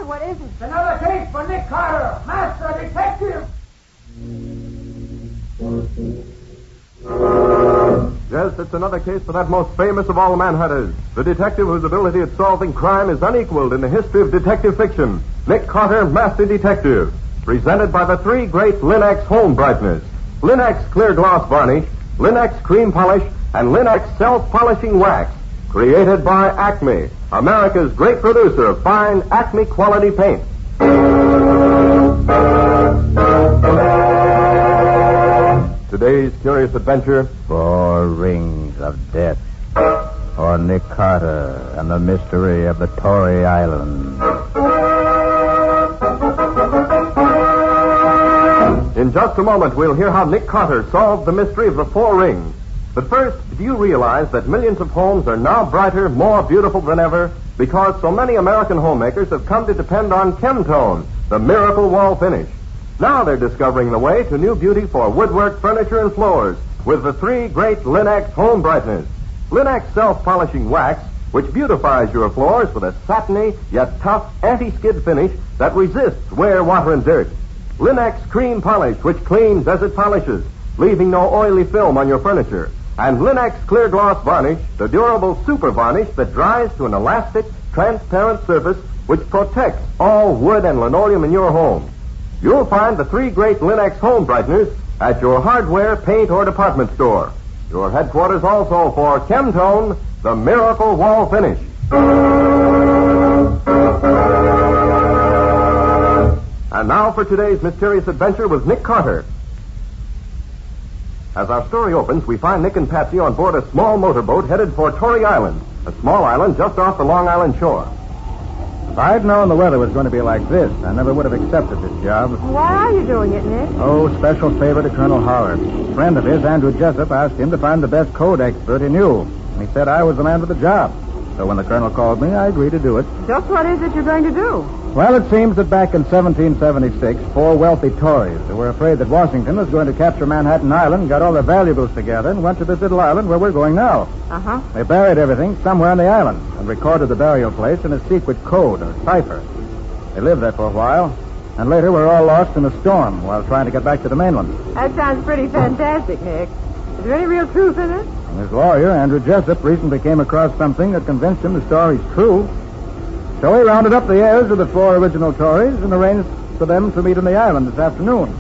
what is it? It's another case for Nick Carter, master detective. Yes, it's another case for that most famous of all manhunters, the detective whose ability at solving crime is unequaled in the history of detective fiction, Nick Carter, Master Detective, presented by the three great Linex home brighteners, Linex Clear Gloss Varnish, Linex Cream Polish, and Linex Self-Polishing Wax, created by Acme, America's great producer of fine Acme quality paint. Today's curious adventure: 4 Rings of Death, or Nick Carter and the Mystery of the Tory Island. In just a moment, we'll hear how Nick Carter solved the mystery of the 4 rings. But first, do you realize that millions of homes are now brighter, more beautiful than ever because so many American homemakers have come to depend on Chemtone, the miracle wall finish? Now they're discovering the way to new beauty for woodwork, furniture, and floors with the 3 great Linex home brighteners. Linex Self-Polishing Wax, which beautifies your floors with a satiny yet tough anti-skid finish that resists wear, water, and dirt. Linex Cream Polish, which cleans as it polishes, leaving no oily film on your furniture. And Linex Clear Gloss Varnish, the durable super varnish that dries to an elastic, transparent surface which protects all wood and linoleum in your home. You'll find the 3 great Linex home brighteners at your hardware, paint, or department store. Your headquarters also for Chemtone, the miracle wall finish. And now for today's mysterious adventure with Nick Carter. As our story opens, we find Nick and Patsy on board a small motorboat headed for Tory Island, a small island just off the Long Island shore. If I'd known the weather was going to be like this, I never would have accepted this job. Why are you doing it, Nick? Oh, special favor to Colonel Howard. A friend of his, Andrew Jessup, asked him to find the best code expert he knew. And he said I was the man for the job. So when the colonel called me, I agreed to do it. Just what is it you're going to do? Well, it seems that back in 1776, 4 wealthy Tories who were afraid that Washington was going to capture Manhattan Island got all their valuables together and went to this little island where we're going now. Uh-huh. They buried everything somewhere on the island and recorded the burial place in a secret code or cipher. They lived there for a while, and later were all lost in a storm while trying to get back to the mainland. That sounds pretty fantastic, Nick. Is there any real truth in it? And his lawyer, Andrew Jessup, recently came across something that convinced him the story's true. So he rounded up the heirs of the 4 original Tories and arranged for them to meet on the island this afternoon.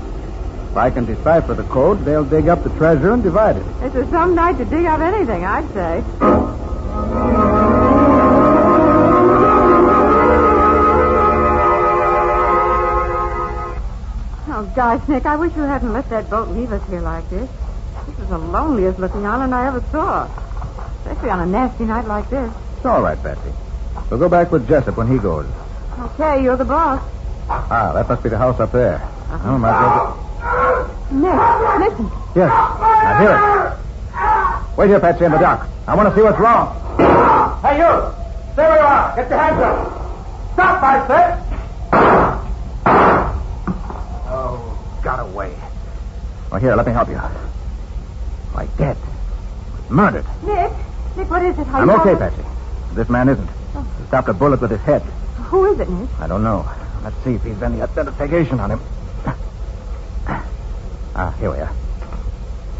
If I can decipher the code, they'll dig up the treasure and divide it. This is some night to dig up anything, I'd say. Oh, gosh, Nick, I wish you hadn't let that boat leave us here like this. This is the loneliest looking island I ever saw. Especially on a nasty night like this. It's all right, Betsy. We'll go back with Jessup when he goes. Okay, you're the boss. Ah, that must be the house up there. Uh-huh. Oh, might as well Nick, listen. Yes, I hear it. Wait here, Patsy, in the dock. I want to see what's wrong. Hey, you! Stay where you are. Get your hands up. Stop, I said. Oh, got away. Well, here, let me help you. Why, dead. Murdered. Nick, what is it? How I'm you okay, all- Patsy. This man isn't. He stopped a bullet with his head. Who is it, Nick? I don't know. Let's see if he's any identification on him. Ah, here we are.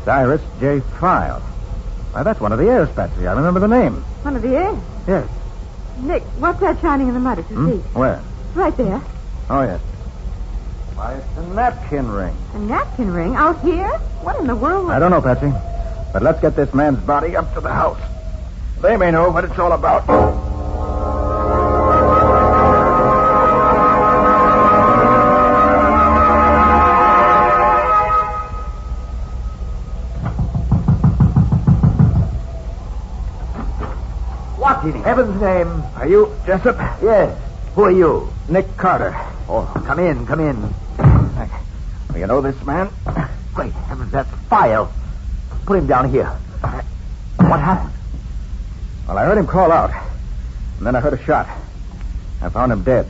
Cyrus J. File. Why, that's one of the heirs, Patsy. I remember the name. One of the heirs. Yes. Nick, what's that shining in the mud at your feet? Where? Right there. Oh, yes. Why, it's a napkin ring. A napkin ring out here? What in the world? I don't know, Patsy. But let's get this man's body up to the house. They may know what it's all about. What in heaven's name? Are you Jessup? Yes. Who are you? Nick Carter. Oh, come in. Do you know this man? Great heavens, that's File. Put him down here. What happened? Well, I heard him call out. And then I heard a shot. I found him dead.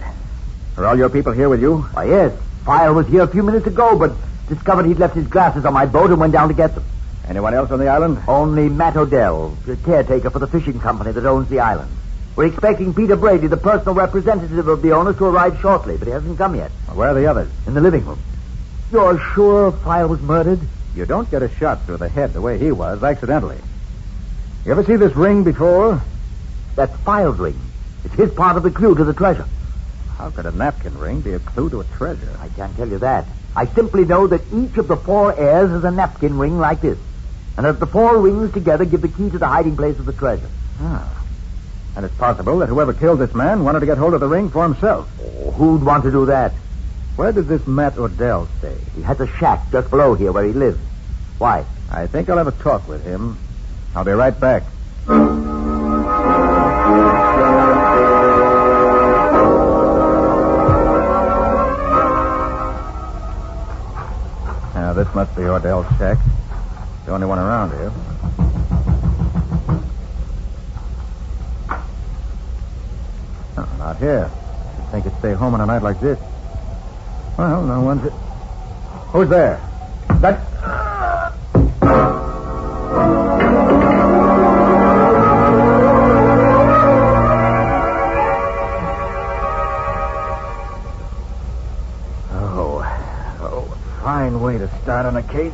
Are all your people here with you? Why, yes. File was here a few minutes ago, but discovered he'd left his glasses on my boat and went down to get them. Anyone else on the island? Only Matt Odell, the caretaker for the fishing company that owns the island. We're expecting Peter Brady, the personal representative of the owners, to arrive shortly, but he hasn't come yet. Where are the others? In the living room. You're sure File was murdered? You don't get a shot through the head the way he was, accidentally. You ever see this ring before? That's File's ring. It's his part of the clue to the treasure. How could a napkin ring be a clue to a treasure? I can't tell you that. I simply know that each of the 4 heirs has a napkin ring like this. And that the 4 rings together give the key to the hiding place of the treasure. And it's possible that whoever killed this man wanted to get hold of the ring for himself. Oh, who'd want to do that? Where does this Matt Odell stay? He has a shack just below here where he lives. Why? I think I'll have a talk with him. I'll be right back. Now, this must be Odell's shack. The only one around here. Oh, not here. You'd think he'd stay home on a night like this. Well, no one's... Who's there? That... Oh, fine way to start on a case.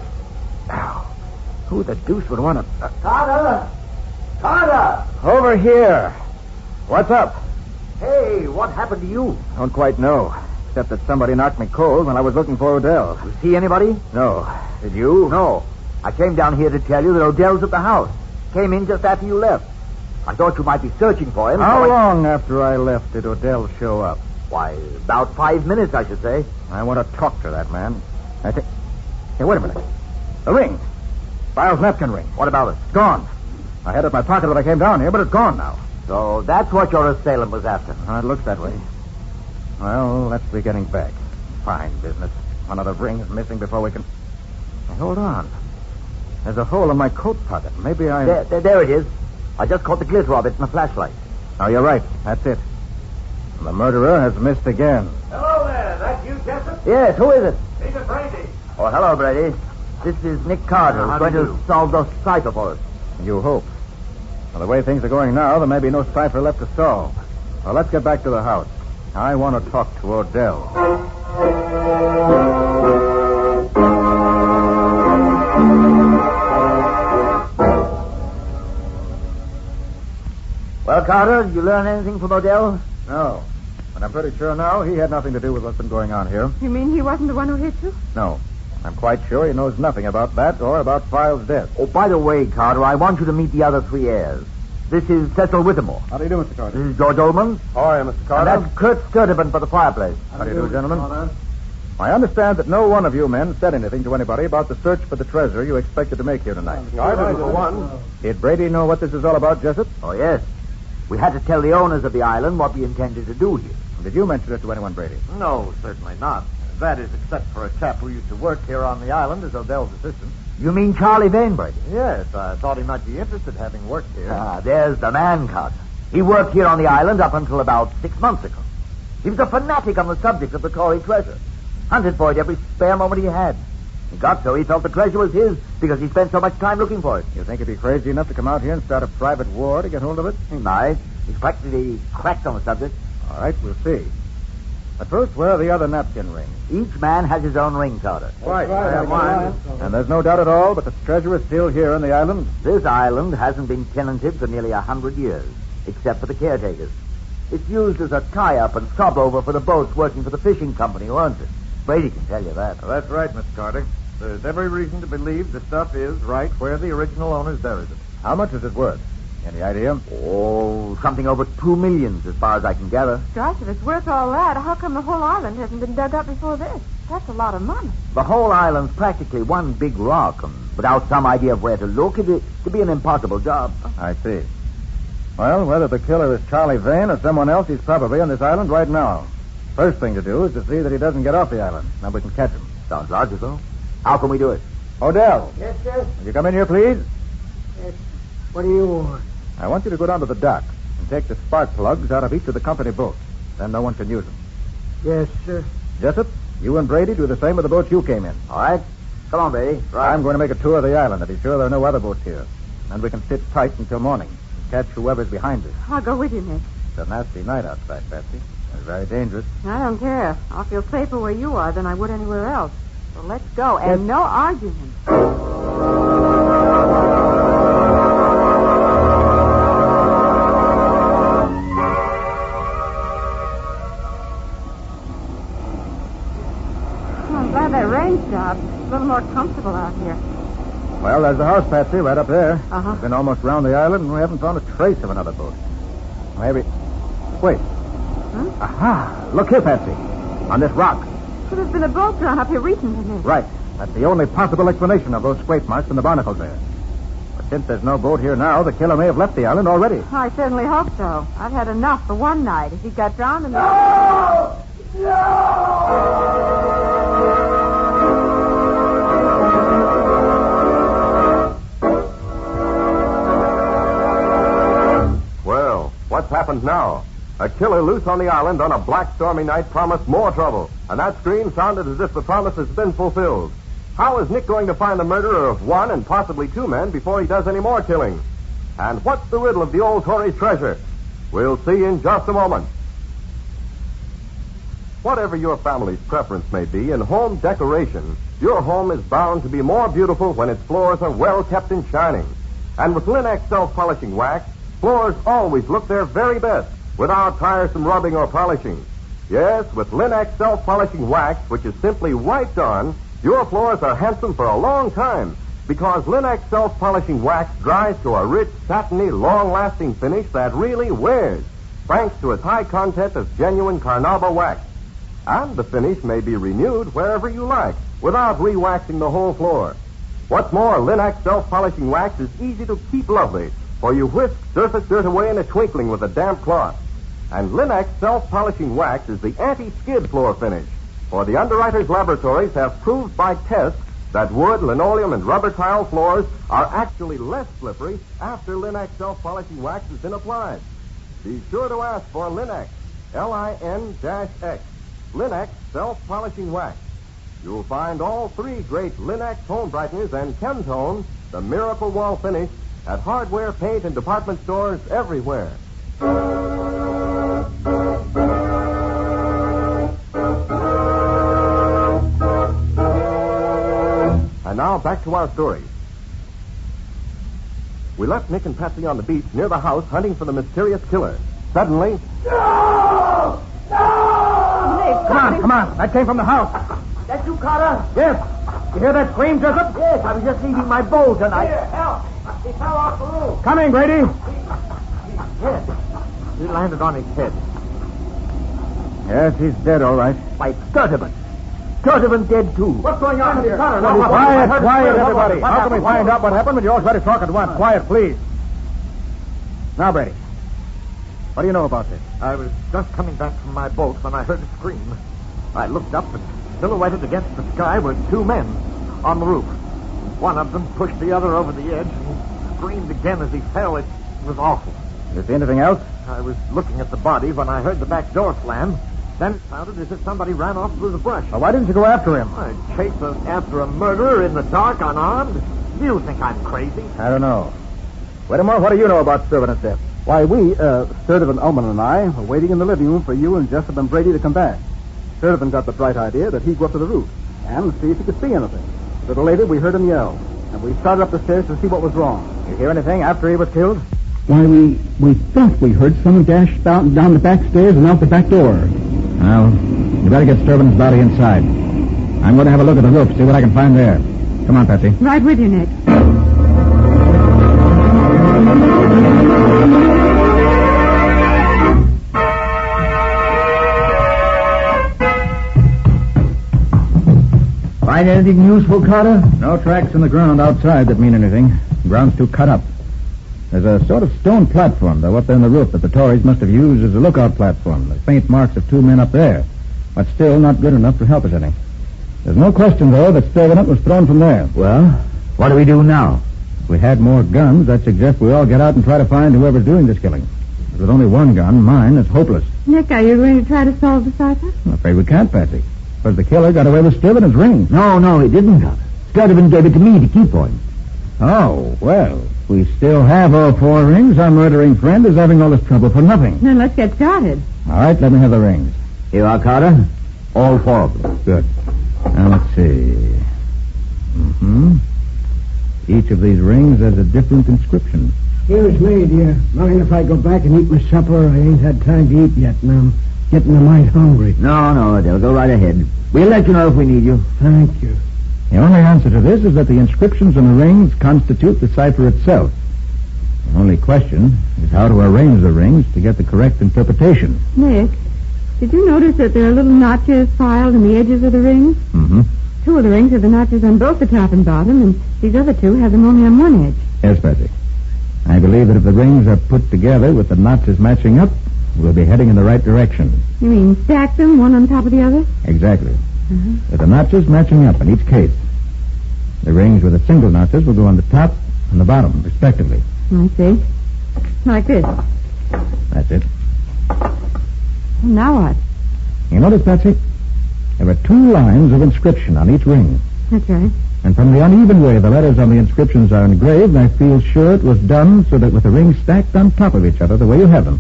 Ow. Who the deuce would want to... Carter! Carter! Over here. What's up? Hey, what happened to you? Don't quite know, except that somebody knocked me cold when I was looking for Odell. You see anybody? No. Did you? No. I came down here to tell you that Odell's at the house. Came in just after you left. I thought you might be searching for him. How long after I left did Odell show up? Why, about 5 minutes, I should say. I want to talk to that man. I think... Hey, wait a minute. The ring. File's napkin ring. What about it? It's gone. I had it in my pocket when I came down here, but it's gone now. So that's what your assailant was after. It looks that way. Well, let's be getting back. Fine business. One of the rings missing before we can... Hey, hold on. There's a hole in my coat pocket. Maybe I... There it is. I just caught the glitter of it in the flashlight. Oh, you're right. That's it. The murderer has missed again. Hello there. That you, Jessup? Yes, who is it? Peter Brady. Oh, hello, Brady. This is Nick Carter, who's going to solve the cipher for us. You hope. Well, the way things are going now, there may be no cipher left to solve. Well, let's get back to the house. I want to talk to Odell. Well, Carter, did you learn anything from Odell? No. But I'm pretty sure now he had nothing to do with what's been going on here. You mean he wasn't the one who hit you? No. I'm quite sure he knows nothing about that or about File's death. Oh, by the way, Carter, I want you to meet the other 3 heirs. This is Cecil Whittemore. How do you do, Mr. Carter? This is George Ullman. Hi, Mr. And Carter. that's Kurt Sturtevant for the fireplace. How do you do, gentlemen? I understand that no one of you men said anything to anybody about the search for the treasure you expected to make here tonight. I didn't for one. Did Brady know what this is all about, Jessup? Oh, yes. We had to tell the owners of the island what we intended to do here. Did you mention it to anyone, Brady? No, certainly not. That is, except for a chap who used to work here on the island as Odell's assistant. You mean Charlie Vane, Brady? Yes, I thought he might be interested, having worked here. Ah, there's the man, Carter. He worked here on the island up until about 6 months ago. He was a fanatic on the subject of the Tory treasure. Hunted for it every spare moment he had. He got so he felt the treasure was his because he spent so much time looking for it. You think he'd be crazy enough to come out here and start a private war to get hold of it? He might. He's practically cracked on the subject. All right, we'll see. But first, where are the other napkin rings? Each man has his own ring, Carter. Right, I have mine. And there's no doubt at all but the treasure is still here on the island? This island hasn't been tenanted for nearly 100 years, except for the caretakers. It's used as a tie-up and stop-over for the boats working for the fishing company who owns it. Brady can tell you that. That's right, Mr. Carter. There's every reason to believe the stuff is right where the original owners buried it. How much is it worth? Any idea? Oh, something over $2 million, as far as I can gather. Gosh, if it's worth all that, how come the whole island hasn't been dug up before this? That's a lot of money. The whole island's practically one big rock, and without some idea of where to look, it'd be an impossible job. I see. Well, whether the killer is Charlie Vane or someone else, he's probably on this island right now. First thing to do is to see that he doesn't get off the island. Now we can catch him. Sounds logical. How can we do it? Odell. Yes, sir? Will you come in here, please? Yes. What do you want? I want you to go down to the dock and take the spark plugs out of each of the company boats. Then no one can use them. Yes, sir. Jessup, you and Brady do the same with the boats you came in. All right. Come on, Brady. I'm going to make a tour of the island to be sure there are no other boats here. And we can sit tight until morning and catch whoever's behind us. I'll go with you, Nick. It's a nasty night outside, Patsy. It's very dangerous. I don't care. I'll feel safer where you are than I would anywhere else. So let's go, and no argument. I'm glad that rain stopped. It's a little more comfortable out here. Well, there's the house, Patsy, right up there. Uh-huh. We've been almost round the island, and we haven't found a trace of another boat. Maybe. Wait. Huh? Aha! Look here, Patsy. On this rock. So there's been a boat drawn up here recently. Right. That's the only possible explanation of those scrape marks and the barnacles there. But since there's no boat here now, the killer may have left the island already. I certainly hope so. I've had enough for one night. If he got drowned in the... Well, what's happened now? A killer loose on the island on a black, stormy night promised more trouble, and that scream sounded as if the promise has been fulfilled. How is Nick going to find the murderer of one and possibly two men before he does any more killing? And what's the riddle of the old Tory's treasure? We'll see in just a moment. Whatever your family's preference may be in home decoration, your home is bound to be more beautiful when its floors are well kept and shining. And with Linex self-polishing wax, floors always look their very best without tiresome rubbing or polishing. Yes, with Linex self-polishing wax, which is simply wiped on, your floors are handsome for a long time because Linex self-polishing wax dries to a rich, satiny, long-lasting finish that really wears, thanks to its high content of genuine carnauba wax. And the finish may be renewed wherever you like without re-waxing the whole floor. What's more, Linex self-polishing wax is easy to keep lovely, for you whisk surface dirt away in a twinkling with a damp cloth. And Linex self-polishing wax is the anti-skid floor finish, for the underwriters' laboratories have proved by tests that wood, linoleum, and rubber tile floors are actually less slippery after Linex self-polishing wax has been applied. Be sure to ask for Linex, Lin-X, Linex self-polishing wax. You'll find all three great Linex home brighteners and Chemtone, the miracle wall finish, at hardware, paint, and department stores everywhere. And now back to our story. We left Nick and Patsy on the beach near the house hunting for the mysterious killer. Suddenly... No! No! Come on. That came from the house. That you, Carter? Yes. You hear that scream, Jessup? Yes, I was just leaving my boat and Here, help! He fell off the roof. Coming, Brady. Yes. He landed on his head. Yes, he's dead, all right. By Sturtevant. Sturtevant dead, too. What's going on here? Quiet, everybody. How can we find out what happened when you all try to talk at once? Quiet, please. Now, Brady, what do you know about this? I was just coming back from my boat when I heard a scream. I looked up, and silhouetted against the sky were two men on the roof. One of them pushed the other over the edge and screamed again as he fell. It was awful. Did you see anything else? I was looking at the body when I heard the back door slam. Then it sounded as if somebody ran off through the brush. Well, why didn't you go after him? I chased after a murderer in the dark, unarmed. Do you think I'm crazy? I don't know. Whittemore, what do you know about Sturtevant's death? Why, Sturtevant Ullman and I, were waiting in the living room for you and Jessup and Brady to come back. Sturtevant got the bright idea that he'd go up to the roof and see if he could see anything. A little later, we heard him yell, and we started up the stairs to see what was wrong. You hear anything after he was killed? Why, we thought we heard someone dash down the back stairs and out the back door. Well, you better get Sturtevant's body inside. I'm going to have a look at the roof, see what I can find there. Come on, Patsy. Right with you, Nick. Find anything useful, Carter? No tracks in the ground outside that mean anything. The ground's too cut up. There's a sort of stone platform, though, up there in the roof that the Tories must have used as a lookout platform. The faint marks of two men up there. But still not good enough to help us any. There's no question, though, that Sturtevant was thrown from there. Well, what do we do now? If we had more guns, I'd suggest we all get out and try to find whoever's doing this killing. With only one gun, mine, it's hopeless. Nick, are you going to try to solve the cipher? I'm afraid we can't, Patsy. Because the killer got away with Sturtevant's ring. No, he didn't, Carter. Sturtevant gave it to me to keep for him. Oh, well... we still have all 4 rings, our murdering friend is having all this trouble for nothing. Then let's get started. All right, let me have the rings. Here are, Carter. All 4 of them. Good. Now, let's see. Mm-hmm. Each of these rings has a different inscription. Excuse me, dear. Mind if I go back and eat my supper? I ain't had time to eat yet, and I'm getting a mite hungry. No, Adele. Go right ahead. We'll let you know if we need you. Thank you. The only answer to this is that the inscriptions on the rings constitute the cipher itself. The only question is how to arrange the rings to get the correct interpretation. Nick, did you notice that there are little notches filed in the edges of the rings? Mm-hmm. 2 of the rings have the notches on both the top and bottom, and these other 2 have them only on one edge. Yes, Patsy. I believe that if the rings are put together with the notches matching up, we'll be heading in the right direction. You mean stack them one on top of the other? Exactly. Uh-huh. With the notches matching up in each case. The rings with the single notches will go on the top and the bottom, respectively. I see. Like this. That's it. Now what? You notice, Patsy? There are 2 lines of inscription on each ring. That's right. And from the uneven way the letters on the inscriptions are engraved, I feel sure it was done so that with the rings stacked on top of each other the way you have them,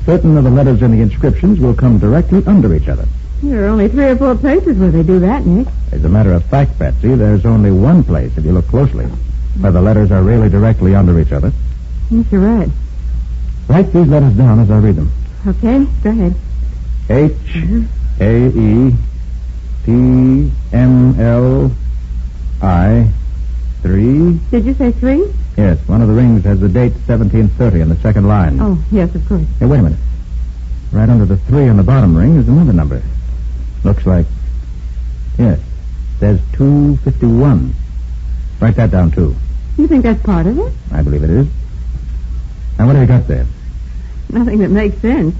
certain of the letters in the inscriptions will come directly under each other. There are only 3 or 4 places where they do that, Nick. As a matter of fact, Patsy, there's only one place, if you look closely, where the letters are really directly under each other. Yes, you're right. Write these letters down as I read them. Okay, go ahead. H-A-E-T-M-L-I 3. Did you say 3? Yes, one of the rings has the date 1730 in the second line. Oh, yes, of course. Hey, wait a minute. Right under the 3 on the bottom ring is another number. Looks like... Yes, says 251. Write that down, too. You think that's part of it? I believe it is. Now, what have you got there? Nothing that makes sense.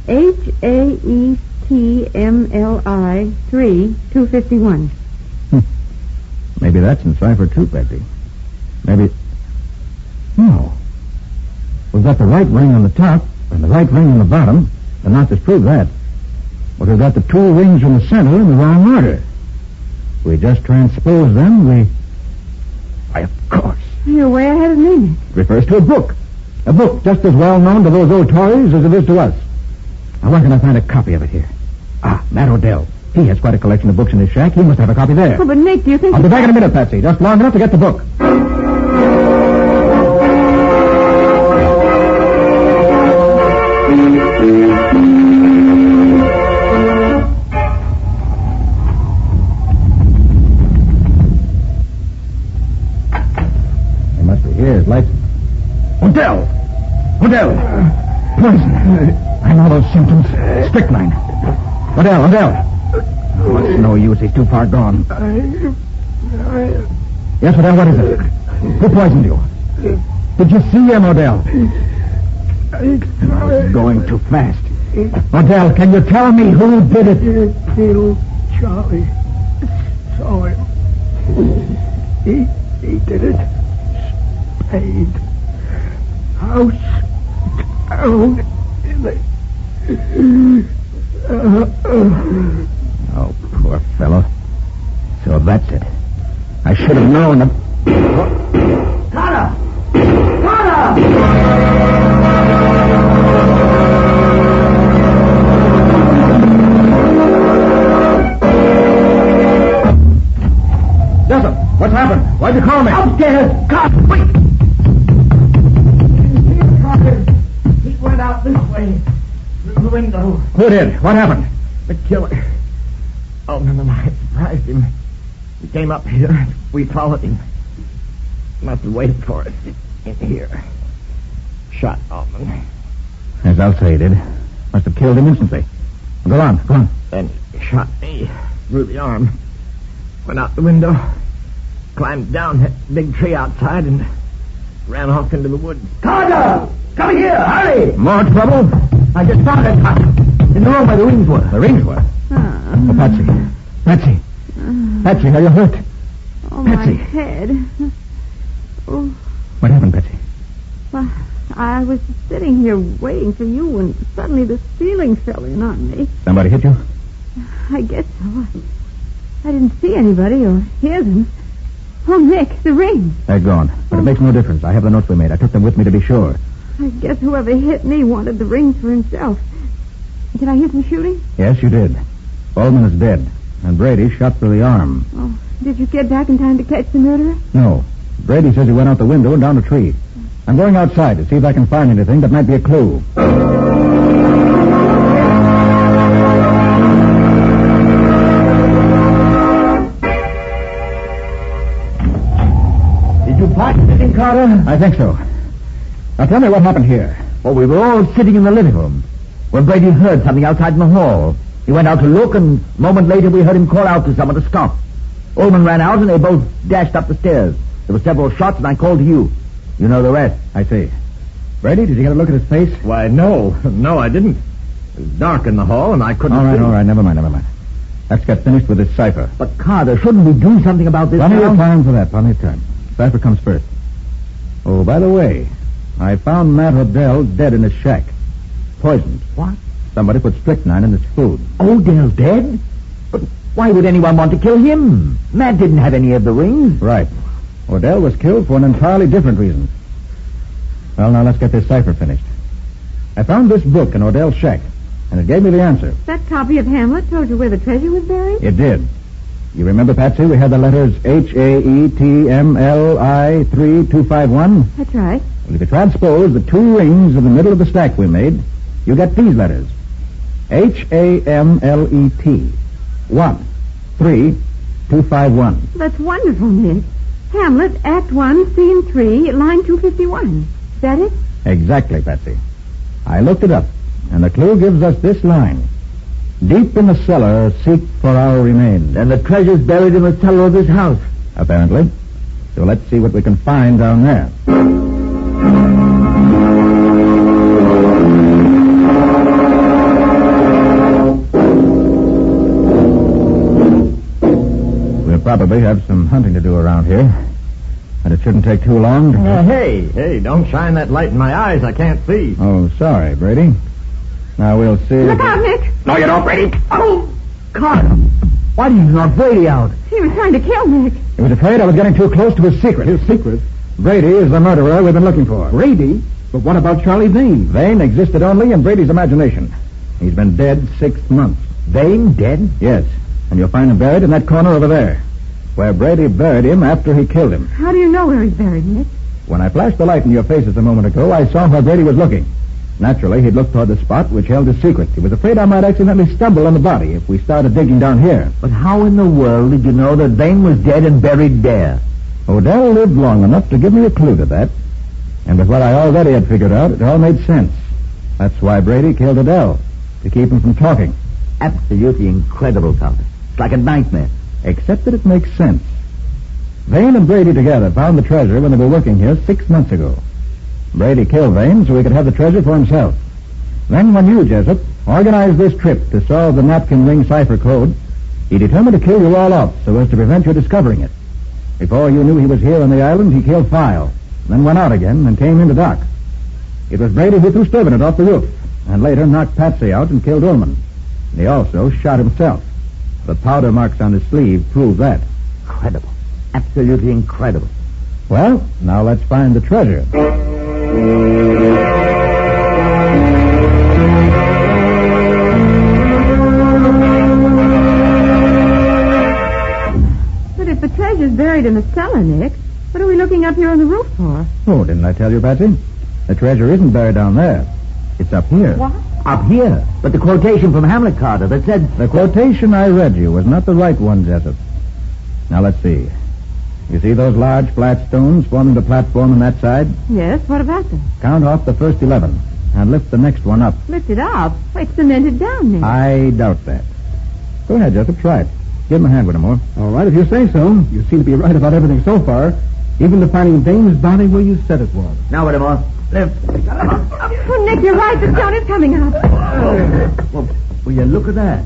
H-A-E-T-M-L-I 3, 251. Maybe that's in cipher, too, Betsy. Maybe... No. We've got the right ring on the top and the right ring on the bottom. The notches prove that. But we've got the 2 rings in the center in the wrong order. We just transpose them, Why, of course. You're way ahead of me, Nick. It refers to a book. A book just as well known to those old Tories as it is to us. Now, where can I find a copy of it here? Ah, Matt Odell. He has quite a collection of books in his shack. He must have a copy there. Oh, but Nick, do you think... I'll be back in a minute, Patsy. Just long enough to get the book. He must be here. His lights... Odell! Poison. I know those symptoms. Strychnine. Odell. Oh, it's no use. He's too far gone. Yes, Odell, what is it? Who poisoned you? Did you see him, Odell? He's going too fast. Odell, can you tell me who did it? Little Charlie saw him. He did it. Spade. House down in the... Oh, poor fellow. So that's it. I should have known that... Carter! Jessup, what's happened? Why'd you call me? Upstairs! Carter, wait! He went out this way. Through the window. Who did? What happened? The killer. Alderman and I surprised him. He came up here. We followed him. Must have waited for us in here. Shot Alderman. As I'll say he did. Must have killed him instantly. Go on. Then he shot me through the arm. Went out the window. Climbed down that big tree outside and ran off into the woods. Carter! Come here, hurry! More trouble? I just found it. In the room where the rings were. The rings were? Oh, Patsy, are you hurt? Oh, Patsy. my head. Oh, What happened, Patsy? well, I was sitting here waiting for you when suddenly the ceiling fell in on me. Somebody hit you? I guess so. I didn't see anybody or hear them. Oh, Nick, the rings. They're gone, but it makes no difference. I have the notes we made. I took them with me to be sure. I guess whoever hit me wanted the rings for himself. Did I hear some shooting? Yes, you did. Ullman is dead, and Brady shot through the arm. Oh, did you get back in time to catch the murderer? No. Brady says he went out the window and down a tree. I'm going outside to see if I can find anything that might be a clue. Did you find anything, Carter? I think so. Now tell me what happened here. Well, we were all sitting in the living room when Brady heard something outside in the hall. He went out to look, and a moment later we heard him call out to someone to stop. Ullman ran out, and they both dashed up the stairs. There were several shots, and I called to you. You know the rest. I see. Brady, did you get a look at his face? Why, no. No, I didn't. It was dark in the hall, and I couldn't see. All right. Never mind. Let's get finished with this cipher. But, Carter, shouldn't we do something about this Plenty now? of time for that. Plenty of time. Cipher comes first. Oh, by the way, I found Matt Odell dead in his shack. Poisoned. What? Somebody put strychnine in his food. Odell's dead? But why would anyone want to kill him? Matt didn't have any of the rings. Right. Odell was killed for an entirely different reason. Well, now let's get this cipher finished. I found this book in Odell's shack, and it gave me the answer. That copy of Hamlet told you where the treasure was buried? It did. You remember, Patsy, we had the letters HAETMLI 3251? That's right. Well, if you transpose the two rings in the middle of the stack we made, you get these letters. HAMLET 13251. That's wonderful, Nick. Hamlet, Act 1, Scene 3, line 251. Is that it? Exactly, Patsy. I looked it up, and the clue gives us this line. Deep in the cellar, seek for our remains. And the treasure's buried in the cellar of this house. Apparently. So let's see what we can find down there. We'll probably have some hunting to do around here. And it shouldn't take too long. Hey, don't shine that light in my eyes. I can't see. Oh, sorry, Brady. Now we'll see. Look out, Nick! No, you don't, Brady. Oh, Carter, why did you knock Brady out? he was trying to kill Nick. He was afraid I was getting too close to his secret. His secret? Brady is the murderer we've been looking for. Brady? But what about Charlie Vane? Vane existed only in Brady's imagination. He's been dead 6 months. Vane dead? Yes, and you'll find him buried in that corner over there, where Brady buried him after he killed him. How do you know where he's buried, Nick? When I flashed the light in your faces a moment ago, I saw where Brady was looking. Naturally, he'd looked toward the spot which held his secret. He was afraid I might accidentally stumble on the body if we started digging down here. But how in the world did you know that Vane was dead and buried there? Odell lived long enough to give me a clue to that. And with what I already had figured out, it all made sense. That's why Brady killed Odell, to keep him from talking. Absolutely incredible, Carter. It's like a nightmare. Except that it makes sense. Vane and Brady together found the treasure when they were working here 6 months ago. Brady killed Vane so he could have the treasure for himself. Then when you, Jessup, organized this trip to solve the napkin ring cipher code, he determined to kill you all off so as to prevent your discovering it. Before you knew he was here on the island, he killed File, then went out again and came into Doc. It was Brady who threw Stevenett off the roof, and later knocked Patsy out and killed Ullman. And he also shot himself. The powder marks on his sleeve prove that. Incredible. Absolutely incredible. Well, now let's find the treasure. But if the treasure's buried in the cellar, Nick, what are we looking up here on the roof for? Oh, didn't I tell you, Patsy? The treasure isn't buried down there. It's up here. What? Up here? But the quotation from Hamlet, Carter, that said... The quotation I read you was not the right one, Jessup. Now, let's see. You see those large flat stones forming the platform on that side? Yes, what about them? Count off the first 11 and lift the next one up. Lift it up? Why, it's cemented down, Nick. I doubt that. Go ahead, Jessup. Try it. Give him a hand with him, more. All right, if you say so. You seem to be right about everything so far. Even to finding Vane's body where you said it was. Now, Whittemore. Lift. Oh, Nick, you're right. The stone is coming up. Well, will you look at that?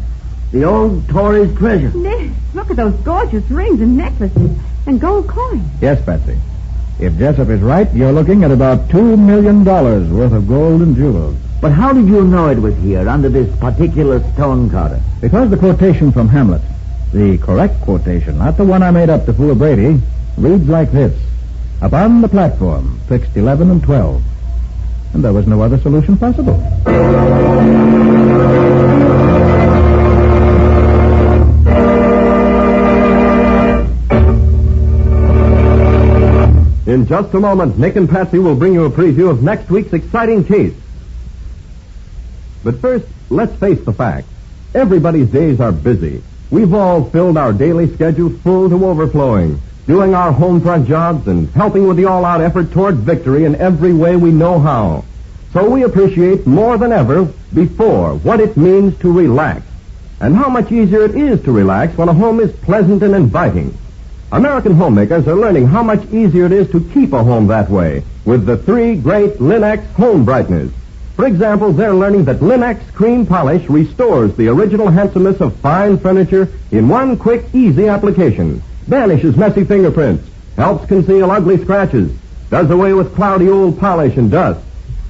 The old Tory's treasure. Nick, look at those gorgeous rings and necklaces and gold coins. Yes, Patsy. If Jessup is right, you're looking at about $2 million worth of gold and jewels. But how did you know it was here, under this particular stone, Carter? Because the quotation from Hamlet, the correct quotation, not the one I made up to fool Brady, reads like this. Upon the platform, twixt 11 and 12. And there was no other solution possible. In just a moment, Nick and Patsy will bring you a preview of next week's exciting case. But first, let's face the facts. Everybody's days are busy. We've all filled our daily schedules full to overflowing, doing our home front jobs and helping with the all-out effort toward victory in every way we know how. So we appreciate more than ever before what it means to relax, and how much easier it is to relax when a home is pleasant and inviting. American homemakers are learning how much easier it is to keep a home that way with the 3 great Linex home brighteners. For example, they're learning that Linex cream polish restores the original handsomeness of fine furniture in one quick, easy application. Banishes messy fingerprints, helps conceal ugly scratches, does away with cloudy old polish and dust.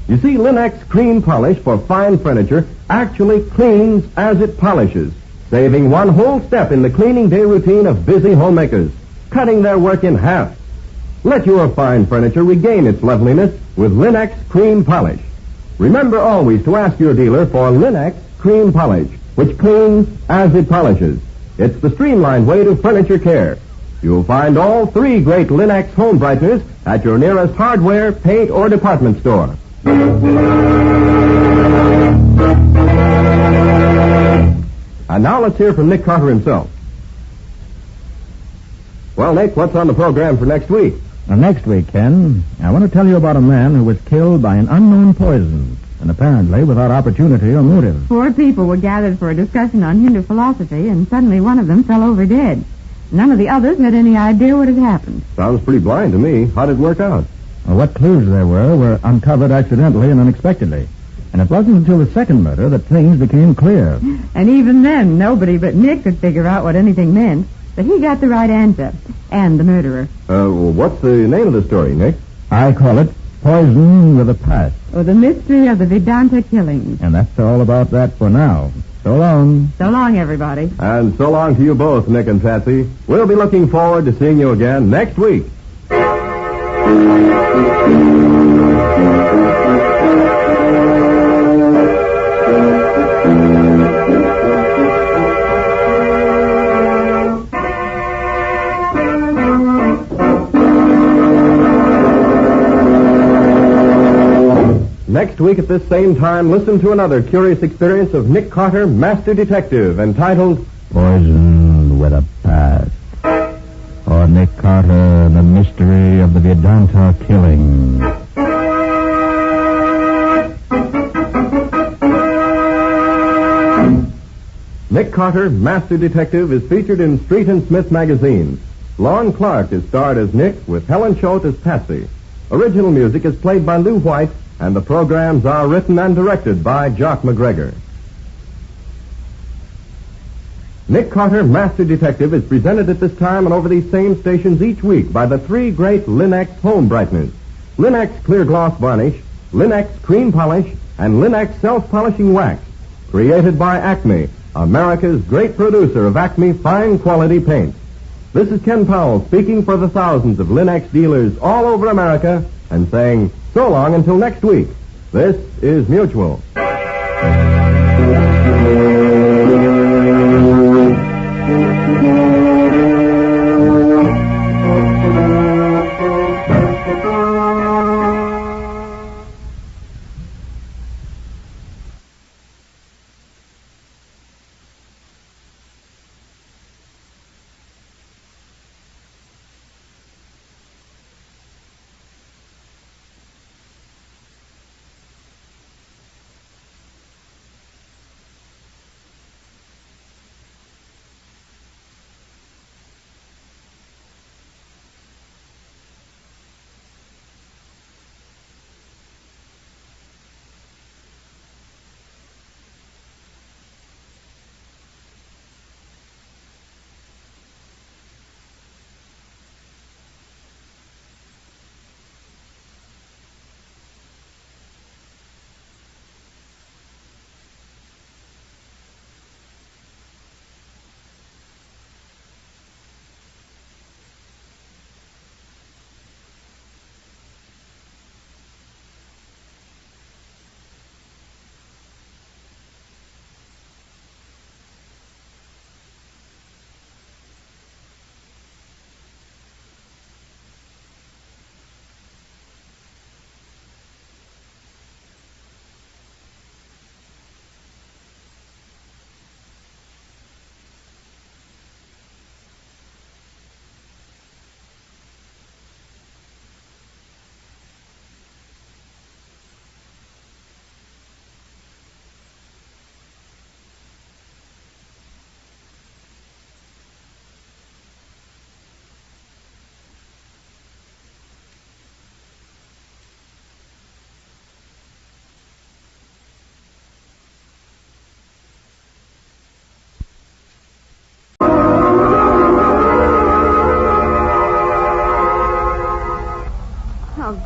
You see, Linex cream polish for fine furniture actually cleans as it polishes, saving one whole step in the cleaning day routine of busy homemakers, cutting their work in half. Let your fine furniture regain its loveliness with Linex cream polish. Remember always to ask your dealer for Linex cream polish, which cleans as it polishes. It's the streamlined way to furniture care. You'll find all 3 great Linex home brighteners at your nearest hardware, paint, or department store. And now let's hear from Nick Carter himself. Well, Nick, what's on the program for next week? Next week, Ken, I want to tell you about a man who was killed by an unknown poison, and apparently without opportunity or motive. 4 people were gathered for a discussion on Hindu philosophy, and suddenly one of them fell over dead. None of the others had any idea what had happened. Sounds pretty blind to me. How did it work out? Well, what clues there were uncovered accidentally and unexpectedly. And it wasn't until the second murder that things became clear. And even then, nobody but Nick could figure out what anything meant. But he got the right answer, and the murderer. What's the name of the story, Nick? I call it Poison with a Past. Or the mystery of the Vedanta killings. And that's all about that for now. So long. So long, everybody. And so long to you both, Nick and Patsy. We'll be looking forward to seeing you again next week. Next week at this same time, listen to another curious experience of Nick Carter, Master Detective, entitled Poison with a Past. Or Nick Carter, the mystery of the Vedanta killing. Nick Carter, Master Detective, is featured in Street and Smith magazine. Lon Clark is starred as Nick, with Helen Choate as Patsy. Original music is played by Lou White, and the programs are written and directed by Jock McGregor. Nick Carter, Master Detective, is presented at this time and over these same stations each week by the 3 great Linex home brighteners. Linex Clear Gloss Varnish, Linex Cream Polish, and Linex Self-Polishing Wax. Created by Acme, America's great producer of Acme fine quality paint. This is Ken Powell speaking for the thousands of Linex dealers all over America and saying so long until next week. This is Mutual.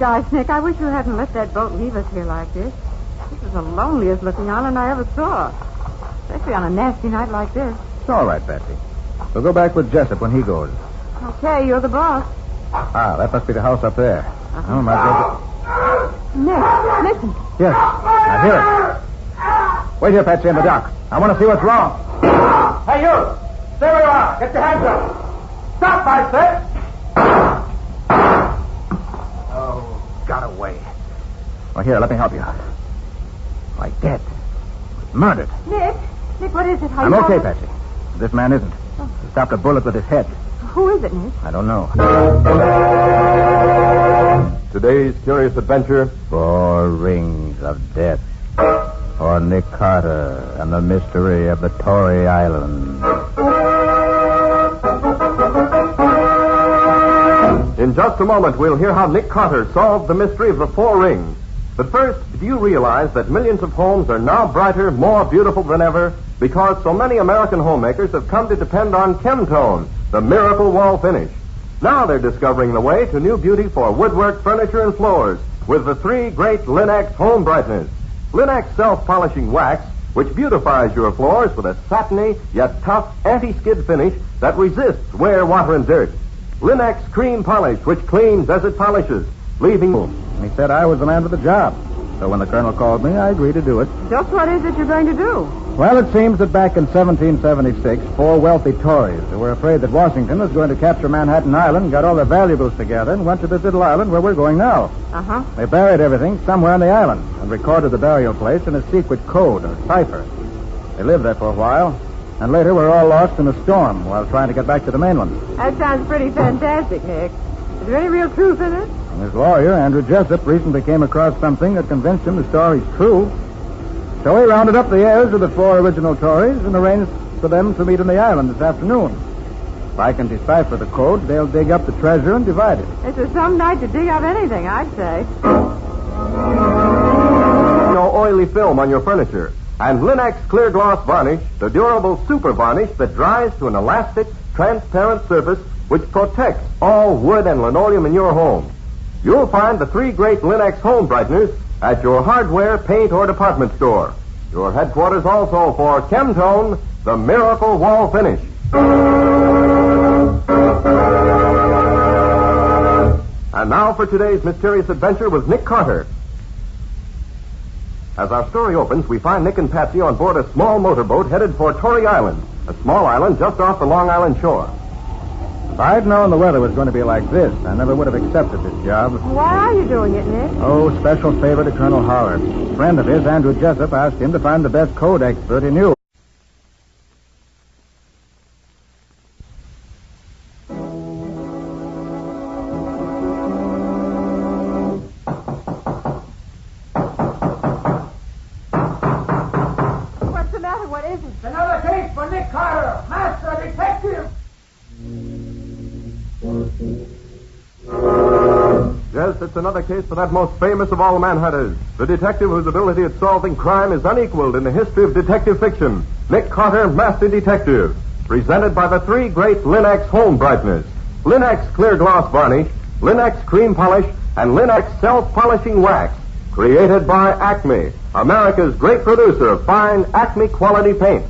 Gosh, Nick, I wish you hadn't let that boat leave us here like this. This is the loneliest looking island I ever saw. Especially on a nasty night like this. It's all right, Patsy. We'll go back with Jessup when he goes. Okay, you're the boss. Ah, that must be the house up there. Oh, my God. Nick, listen. Yes, I hear it. Wait here, Patsy, in the dock. I want to see what's wrong. Hey, you! Stay where you are. Get your hands up. Stop, I said. Oh, got away. Well, here, let me help you. Why, dead. Murdered. Nick, what is it? How I'm you okay, all- Patsy. This man isn't. He stopped a bullet with his head. Who is it, Nick? I don't know. Today's curious adventure. 4 rings of death. For Nick Carter and the mystery of the Tory Island. In just a moment, we'll hear how Nick Carter solved the mystery of the 4 rings. But first, do you realize that millions of homes are now brighter, more beautiful than ever because so many American homemakers have come to depend on Chemtone, the miracle wall finish. Now they're discovering the way to new beauty for woodwork, furniture, and floors with the 3 great Linux home brighteners. Linux self-polishing wax, which beautifies your floors with a satiny yet tough anti-skid finish that resists wear, water, and dirt. Linux cream polish, which cleans as it polishes, leaving... He said I was the man for the job. So when the colonel called me, I agreed to do it. Just what is it you're going to do? Well, it seems that back in 1776, 4 wealthy Tories who were afraid that Washington was going to capture Manhattan Island got all their valuables together and went to this little island where we're going now. Uh-huh. They buried everything somewhere on the island and recorded the burial place in a secret code or cipher. They lived there for a while, and later were all lost in a storm while trying to get back to the mainland. That sounds pretty fantastic, Nick. Is there any real truth in it? And his lawyer, Andrew Jessup, recently came across something that convinced him the story's true. So he rounded up the heirs of the 4 original Tories and arranged for them to meet on the island this afternoon. If I can decipher the code, they'll dig up the treasure and divide it. This is some night to dig up anything, I'd say. No oily film on your furniture. And Linux Clear Gloss Varnish, the durable super varnish that dries to an elastic, transparent surface which protects all wood and linoleum in your home. You'll find the 3 great Linux home brighteners at your hardware, paint, or department store. Your headquarters also for Chemtone, the miracle wall finish. And now for today's mysterious adventure with Nick Carter. As our story opens, we find Nick and Patsy on board a small motorboat headed for Tory Island, a small island just off the Long Island shore. If I'd known the weather was going to be like this, I never would have accepted this job. Why are you doing it, Nick? Oh, special favor to Colonel Howard. A friend of his, Andrew Jessup, asked him to find the best code expert he knew. What's the matter? What is it? Another case for Nick Carter, master detective. Yes, it's another case for that most famous of all manhunters, the detective whose ability at solving crime is unequaled in the history of detective fiction, Nick Carter, Master Detective, presented by the 3 great Linux home brighteners, Linux Clear Gloss Varnish, Linux Cream Polish, and Linux Self-Polishing Wax, created by Acme, America's great producer of fine Acme quality paint.